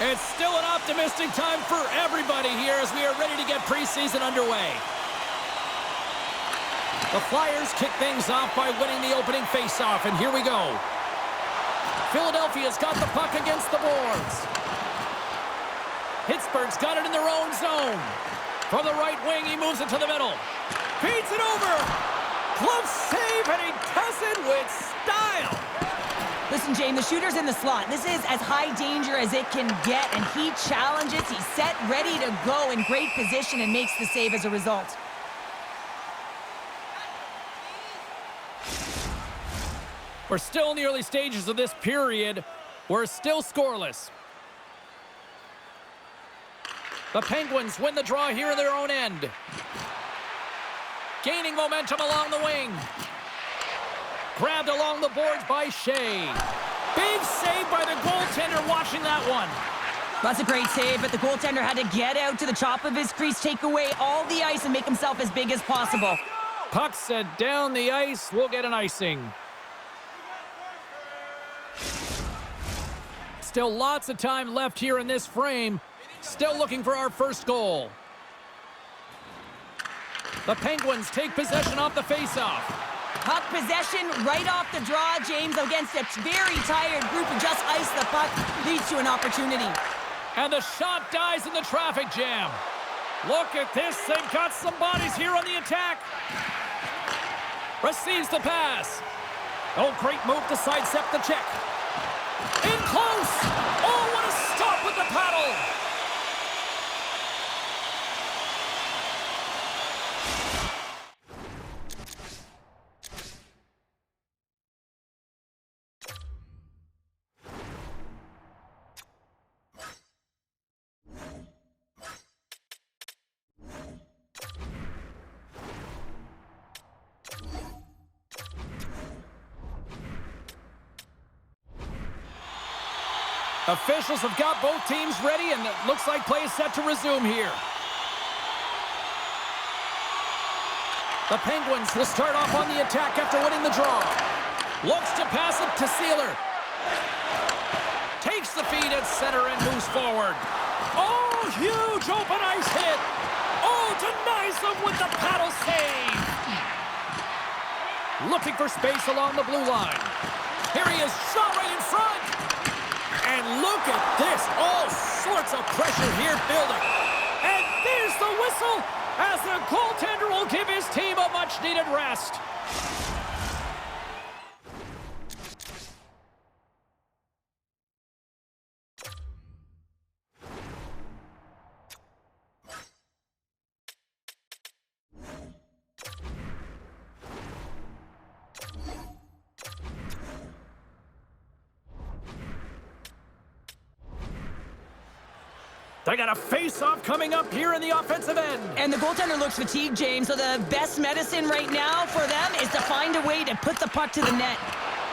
It's still an optimistic time for everybody here as we are ready to get preseason underway. The Flyers kick things off by winning the opening faceoff, and here we go. Philadelphia's got the puck against the boards. Pittsburgh's got it in their own zone. From the right wing, he moves it to the middle. Feeds it over. Glove save, and he does it with style. Listen, Jane, the shooter's in the slot. This is as high danger as it can get, and he challenges. He's set, ready to go in great position, and makes the save as a result. We're still in the early stages of this period. We're still scoreless. The Penguins win the draw here in their own end. Gaining momentum along the wing. Grabbed along the boards by Shea. Big save by the goaltender watching that one. That's a great save, but the goaltender had to get out to the top of his crease, take away all the ice, and make himself as big as possible. Puck set down the ice. We'll get an icing. Still lots of time left here in this frame. Still looking for our first goal. The Penguins take possession off the faceoff. Puck possession right off the draw, James, against a very tired group who just iced the puck, leads to an opportunity. And the shot dies in the traffic jam. Look at this. They've got some bodies here on the attack. Receives the pass. Oh, great move to sidestep the check. In close. Oh, what a stop with the paddle. Officials have got both teams ready, and it looks like play is set to resume here. The Penguins will start off on the attack after winning the draw. Looks to pass it to Sealer. Takes the feed at center and moves forward. Oh, huge open ice hit. Oh, denies them with the paddle save. Looking for space along the blue line. Here he is, shot right in front. And look at this, all sorts of pressure here building. And there's the whistle as the goaltender will give his team a much-needed rest. They got a face-off coming up here in the offensive end. And the goaltender looks fatigued, James, so the best medicine right now for them is to find a way to put the puck to the net.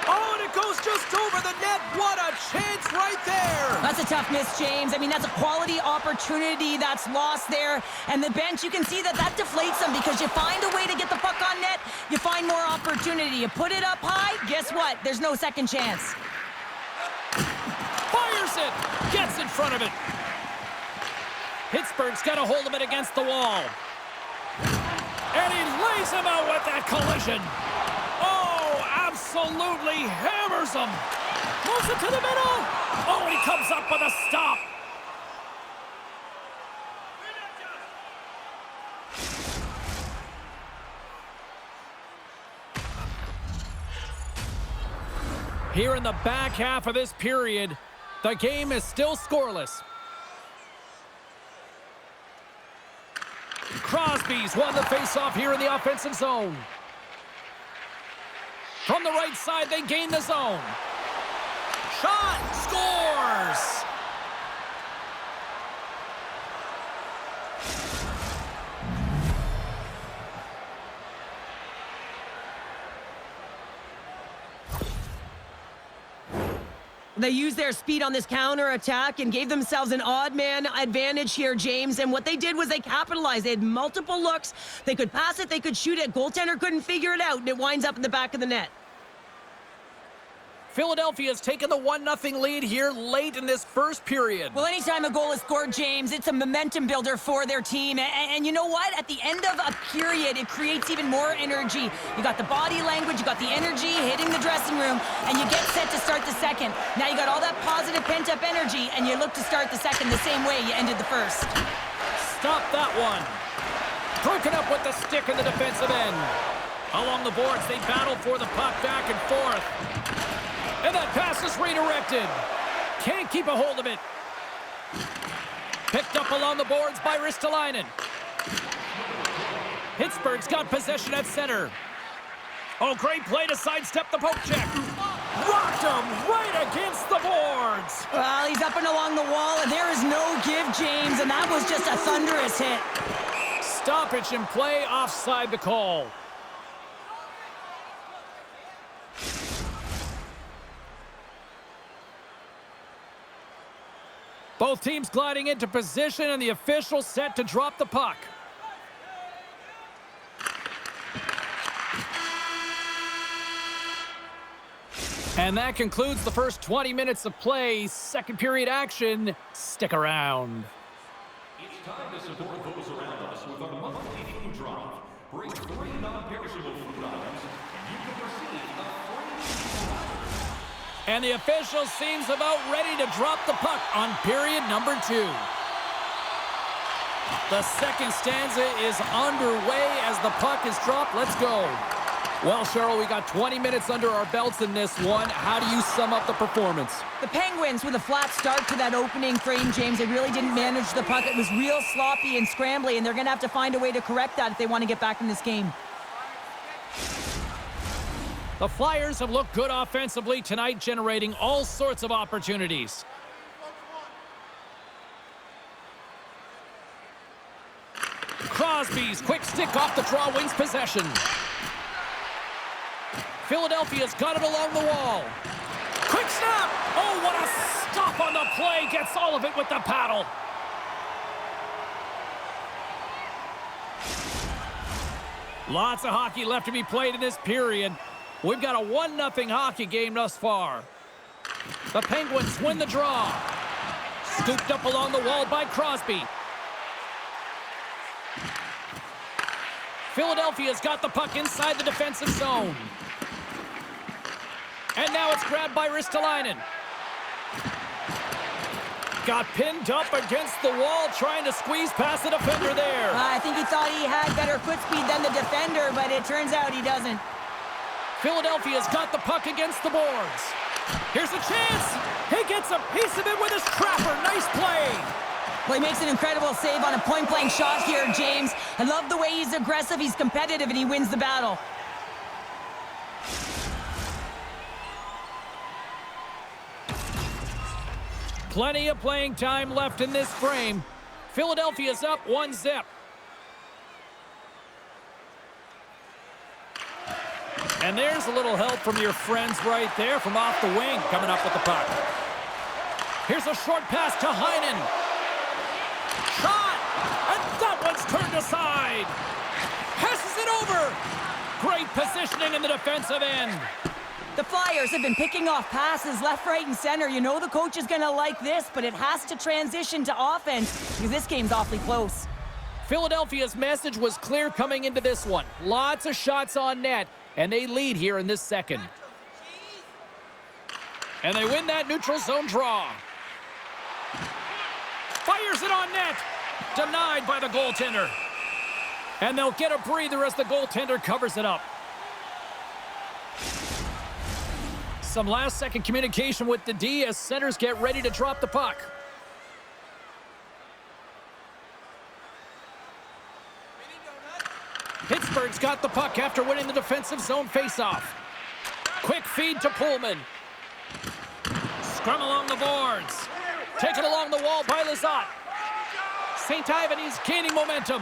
Oh, and it goes just over the net. What a chance right there. That's a tough miss, James. I mean, that's a quality opportunity that's lost there. And the bench, you can see that deflates them because you find a way to get the puck on net, you find more opportunity. You put it up high, guess what? There's no second chance. Fires it. Gets in front of it. Pittsburgh's got a hold of it against the wall. And he lays him out with that collision. Oh, absolutely hammers him. Moves it to the middle. Oh, and he comes up with a stop. Here in the back half of this period, the game is still scoreless. Crosby's won the faceoff here in the offensive zone. From the right side, they gain the zone. Shot, scores! They used their speed on this counter-attack and gave themselves an odd-man advantage here, James. And what they did was they capitalized. They had multiple looks. They could pass it. They could shoot it. Goaltender couldn't figure it out, and it winds up in the back of the net. Philadelphia's taken the 1-0 lead here late in this first period. Well, anytime a goal is scored, James, it's a momentum builder for their team. And you know what? At the end of a period, it creates even more energy. You got the body language, you got the energy hitting the dressing room, and you get set to start the second. Now you got all that positive pent-up energy, and you look to start the second the same way you ended the first. Stop that one. Broken up with the stick in the defensive end. Along the boards, they battle for the puck back and forth. And that pass is redirected. Can't keep a hold of it. Picked up along the boards by Ristolainen. Pittsburgh's got possession at center. Oh, great play to sidestep the poke check. Rocked him right against the boards. Well, he's up and along the wall, and there is no give, James, and that was just a thunderous hit. Stoppage in play, offside the call. Both teams gliding into position, and the official set to drop the puck. And that concludes the first 20 minutes of play. Second period action. Stick around. It's time to support those around us with our monthly food drive. Bring 3 non-perishable food items, and you can receive a free. And the official seems about ready to drop the puck on period number 2. The second stanza is underway as the puck is dropped. Let's go. Well, Cheryl, we got 20 minutes under our belts in this one. How do you sum up the performance? The Penguins with a flat start to that opening frame, James. They really didn't manage the puck. It was real sloppy and scrambly, and they're going to have to find a way to correct that if they want to get back in this game. The Flyers have looked good offensively tonight, generating all sorts of opportunities. Crosby's quick stick off the draw wins possession. Philadelphia's got it along the wall. Quick snap! Oh, what a stop on the play! Gets all of it with the paddle. Lots of hockey left to be played in this period. We've got a 1-0 hockey game thus far. The Penguins win the draw. Scooped up along the wall by Crosby. Philadelphia's got the puck inside the defensive zone. And now it's grabbed by Ristolainen. Got pinned up against the wall, trying to squeeze past the defender there. I think he thought he had better foot speed than the defender, but it turns out he doesn't. Philadelphia's got the puck against the boards. Here's a chance. He gets a piece of it with his trapper. Nice play. Well, he makes an incredible save on a point-blank shot here, James. I love the way he's aggressive, he's competitive, and he wins the battle. Plenty of playing time left in this frame. Philadelphia's up 1-0. And there's a little help from your friends right there from off the wing coming up with the puck. Here's a short pass to Heinen. Shot! And that one's turned aside. Passes it over. Great positioning in the defensive end. The Flyers have been picking off passes left, right, and center. You know the coach is going to like this, but it has to transition to offense because this game's awfully close. Philadelphia's message was clear coming into this one. Lots of shots on net, and they lead here in this second. And they win that neutral zone draw. Fires it on net. Denied by the goaltender. And they'll get a breather as the goaltender covers it up. Some last-second communication with the D as centers get ready to drop the puck. Pittsburgh's got the puck after winning the defensive zone faceoff. Quick feed to Pullman. Scrum along the boards. Taken along the wall by Lizotte. St. Ivan's gaining momentum.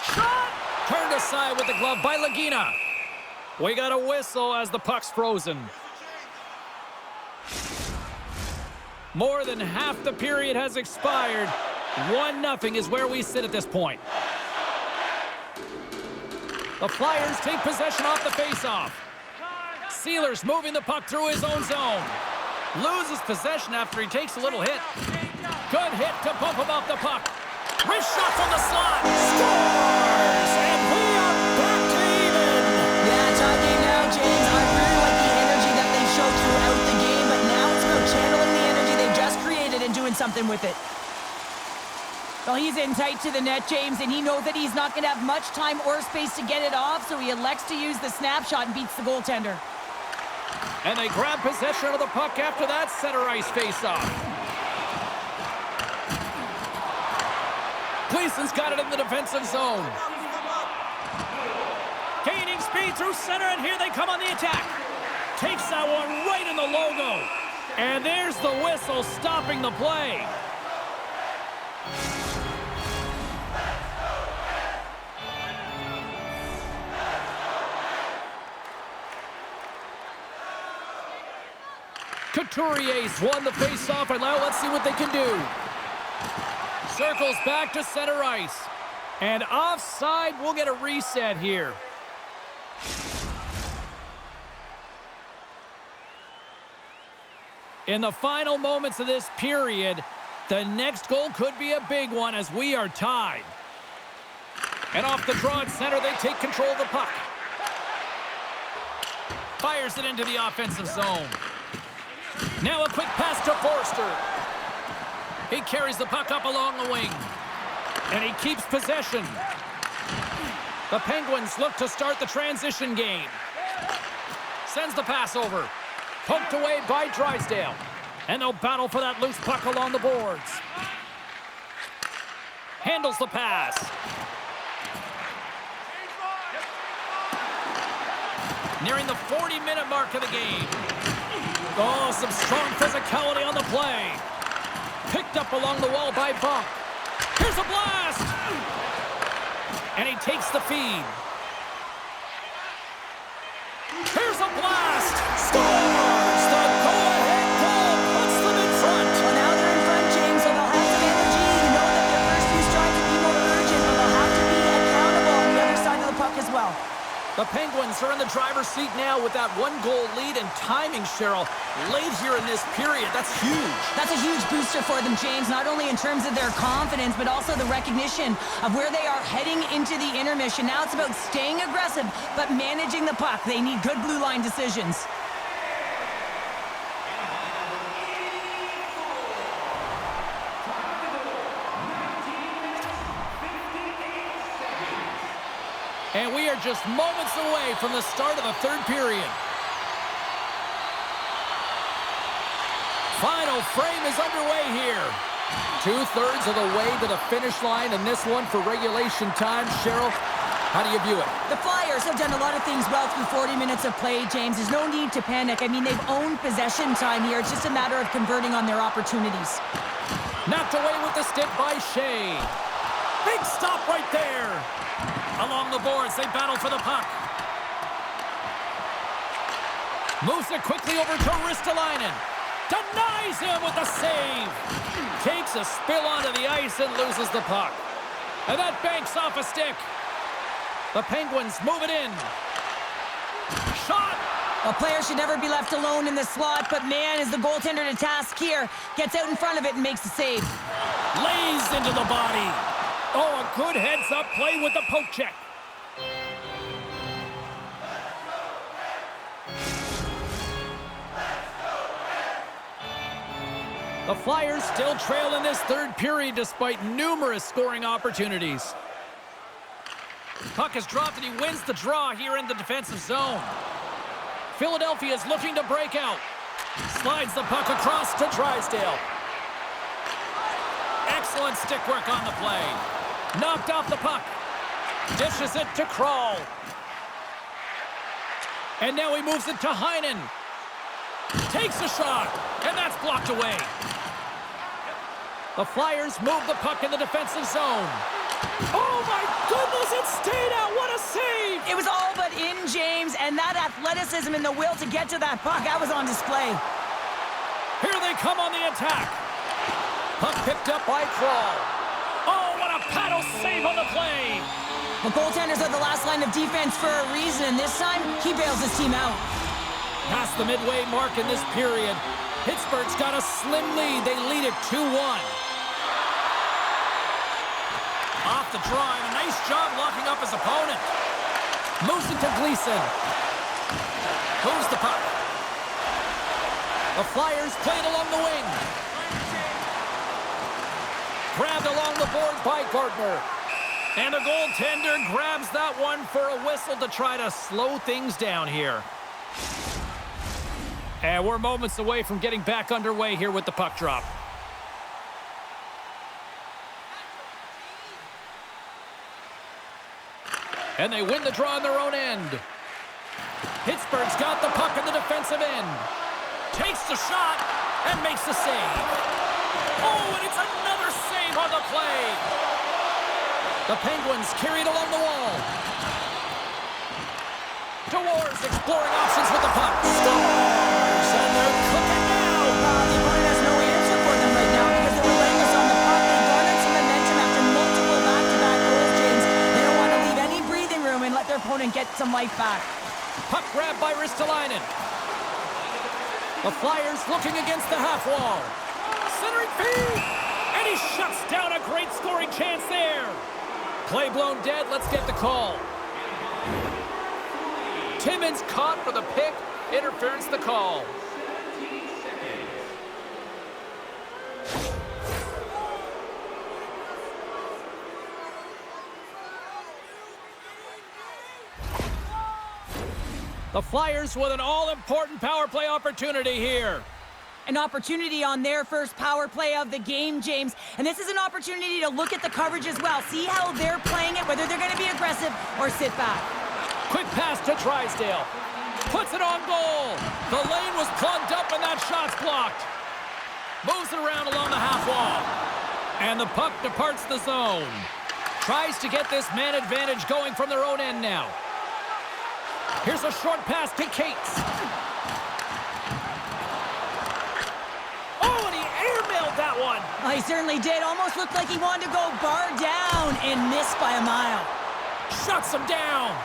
Shot! Turned aside with the glove by Lagina. We got a whistle as the puck's frozen. More than half the period has expired. 1-0 is where we sit at this point. The Flyers take possession off the faceoff. Sealer's moving the puck through his own zone. Loses possession after he takes a little hit. Good hit to bump him off the puck. Wrist shot from the slot. Scores! And we are back to even. Yeah, tie game now, James. I really like the energy that they showed throughout the game, but now it's about channeling the energy they've just created and doing something with it. Well, he's in tight to the net, James, and he knows that he's not going to have much time or space to get it off, so he elects to use the snapshot and beats the goaltender. And they grab possession of the puck after that center ice faceoff. Gleason's got it in the defensive zone. Gaining speed through center, and here they come on the attack. Takes that one right in the logo. And there's the whistle stopping the play. Couturier's won the face-off, and now let's see what they can do. Circles back to center ice. And offside, we'll get a reset here. In the final moments of this period, the next goal could be a big one as we are tied. And off the draw at center, they take control of the puck. Fires it into the offensive zone. Now a quick pass to Forster. He carries the puck up along the wing. And he keeps possession. The Penguins look to start the transition game. Sends the pass over. Poked away by Drysdale. And they'll battle for that loose puck along the boards. Handles the pass. Nearing the 40-minute mark of the game. Oh, some strong physicality on the play. Picked up along the wall by Buck. Here's a blast! And he takes the feed. Here's a blast! Scores! The go-ahead goal puts them in front. Well, now they're in front, James, so they'll have some energy. You know that their first few strides will be more urgent, but they'll have to be accountable on the other side of the puck as well. The Penguins are in the driver's seat now with that one-goal lead, and timing, Cheryl, late here in this period. That's huge. That's a huge booster for them, James, not only in terms of their confidence, but also the recognition of where they are heading into the intermission. Now it's about staying aggressive, but managing the puck. They need good blue line decisions. And we are just moments away from the start of the third period. Final frame is underway here. 2/3 of the way to the finish line in this one for regulation time. Cheryl, how do you view it? The Flyers have done a lot of things well through 40 minutes of play, James. There's no need to panic. I mean, they've owned possession time here. It's just a matter of converting on their opportunities. Knocked away with the stick by Shea. Big stop right there. Along the boards, they battle for the puck. Moves it quickly over to Ristolainen. Denies him with the save. Takes a spill onto the ice and loses the puck. And that banks off a stick. The Penguins move it in. Shot! A player should never be left alone in the slot, but man, is the goaltender to task here. Gets out in front of it and makes the save. Lays into the body. Oh, a good heads-up play with the poke check. The Flyers still trail in this third period despite numerous scoring opportunities. Puck is dropped and he wins the draw here in the defensive zone. Philadelphia is looking to break out. Slides the puck across to Drysdale. Excellent stick work on the play. Knocked off the puck. Dishes it to Kroll. And now he moves it to Heinen. Takes a shot, and that's blocked away. The Flyers move the puck in the defensive zone. Oh my goodness, it stayed out. What a save! It was all but in, James, and that athleticism and the will to get to that puck, that was on display. Here they come on the attack. Puck picked up by Kroll. Oh, what a paddle save on the play. The goaltenders are the last line of defense for a reason, and this time, he bails his team out. Past the midway mark in this period. Pittsburgh's got a slim lead. They lead it 2-1. Off the draw, and a nice job locking up his opponent. Moves it to Gleason. Moves the puck. The Flyers played along the wing. Grabbed along the boards by Gardner. And the goaltender grabs that one for a whistle to try to slow things down here. And we're moments away from getting back underway here with the puck drop. And they win the draw on their own end. Pittsburgh's got the puck in the defensive end. Takes the shot and makes the save. Oh, and it's another save on the play. The Penguins carried along the wall. DeWars exploring options with the puck. Scores! And they're cooking now. The opponent has no answer for them right now because they were relentless on the puck. They garnered some momentum after multiple back-to-back goals, James. They don't want to leave any breathing room and let their opponent get some life back. Puck grabbed by Ristolainen. The Flyers looking against the half wall. Centering feed! And he shuts down a great scoring chance there. Play blown dead. Let's get the call. Timmins caught for the pick. Interference the call. The Flyers with an all-important power play opportunity here. An opportunity on their first power play of the game, James. And this is an opportunity to look at the coverage as well. See how they're playing it, whether they're going to be aggressive or sit back. Quick pass to Drysdale. Puts it on goal. The lane was plugged up and that shot's blocked. Moves it around along the half wall. And the puck departs the zone. Tries to get this man advantage going from their own end now. Here's a short pass to Cates. Oh, and he airmailed that one. Oh, he certainly did. Almost looked like he wanted to go bar down and miss by a mile. Shuts him down.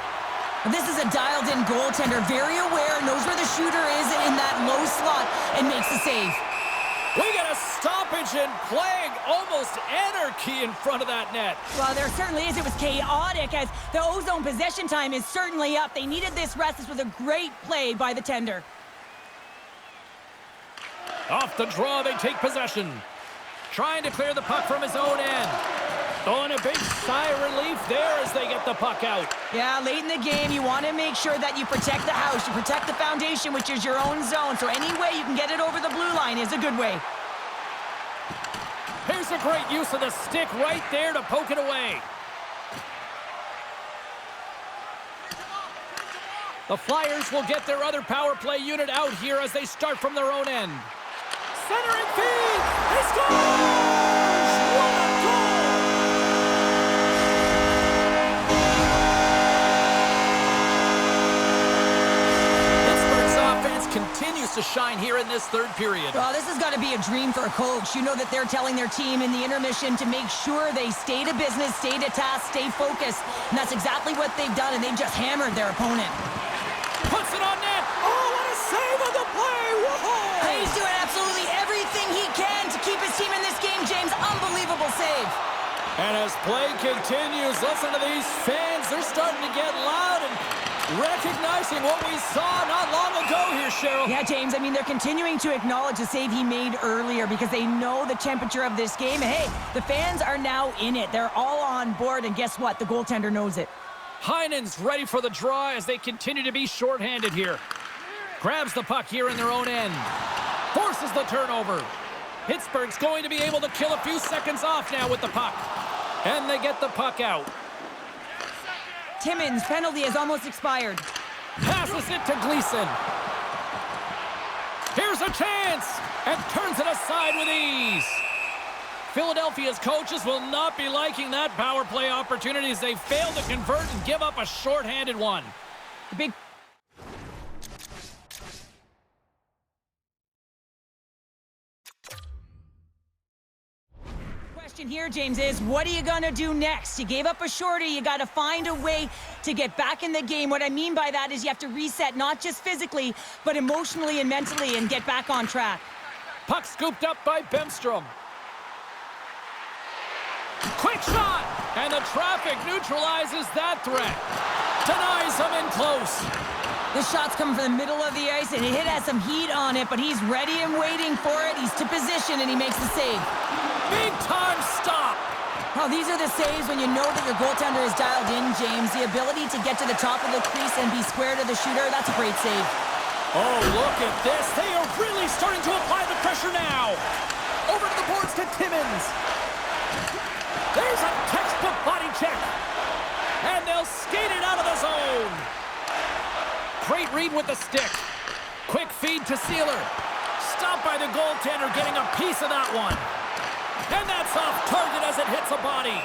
This is a dialed-in goaltender, very aware, knows where the shooter is in that low slot, and makes the save. We got a stoppage in play, almost anarchy in front of that net. Well, there certainly is. It was chaotic as the ozone possession time is certainly up. They needed this rest. This was a great play by the tender. Off the draw, they take possession. Trying to clear the puck from his own end. Oh, and a big sigh of relief there as they get the puck out. Yeah, late in the game, you want to make sure that you protect the house. You protect the foundation, which is your own zone. So any way you can get it over the blue line is a good way. Here's a great use of the stick right there to poke it away. The Flyers will get their other power play unit out here as they start from their own end. Centering feed! He scores! What a goal! Pittsburgh's offense continues to shine here in this third period. Well, this has got to be a dream for a coach. You know that they're telling their team in the intermission to make sure they stay to business, stay to task, stay focused. And that's exactly what they've done, and they've just hammered their opponent. Puts it on net. Oh, what a save on the play. Whoa! He's doing absolutely everything he can to keep his team in this game, James. Unbelievable save. And as play continues, listen to these fans. They're starting to get loud and recognizing what we saw not long ago here, Cheryl. Yeah, James, I mean, they're continuing to acknowledge the save he made earlier because they know the temperature of this game. And hey, the fans are now in it. They're all on board, and guess what? The goaltender knows it. Heinen's ready for the draw as they continue to be shorthanded here. Grabs the puck here in their own end. Forces the turnover. Pittsburgh's going to be able to kill a few seconds off now with the puck. And they get the puck out. Timmins' penalty has almost expired. Passes it to Gleason. Here's a chance. And turns it aside with ease. Philadelphia's coaches will not be liking that power play opportunity as they fail to convert and give up a shorthanded one. The big question here, James, is what are you going to do next? You gave up a shorty. You got to find a way to get back in the game. What I mean by that is you have to reset, not just physically, but emotionally and mentally, and get back on track. Puck scooped up by Bemstrom. Quick shot! And the traffic neutralizes that threat. Denies him in close. The shot's coming from the middle of the ice, and it has some heat on it, but he's ready and waiting for it. He's to position, and he makes the save. Big time stop. Oh, these are the saves when you know that your goaltender is dialed in, James. The ability to get to the top of the crease and be square to the shooter, that's a great save. Oh, look at this. They are really starting to apply the pressure now. Over to the boards to Timmins. There's a textbook body check. And they'll skate it out of the zone. Great read with the stick. Quick feed to Sealer. Stopped by the goaltender, getting a piece of that one. And that's off target as it hits a body.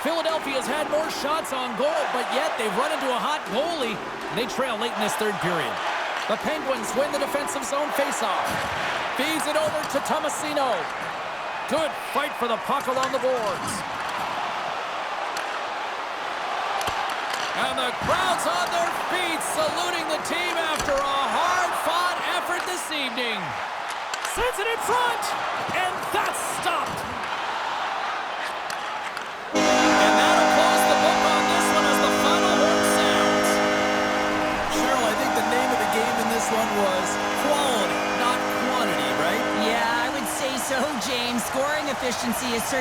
Philadelphia's had more shots on goal, but yet they've run into a hot goalie, and they trail late in this third period. The Penguins win the defensive zone faceoff. Feeds it over to Tomasino. Good fight for the puck along the boards. And the crowd's on their feet, saluting the team after a hard-fought effort this evening. Sends it in front, and that's stopped. And that'll close the book on this one as the final horn sounds. Cheryl, I think the name of the game in this one was quality, not quantity, right? Yeah, I would say so, James. Scoring efficiency is certainly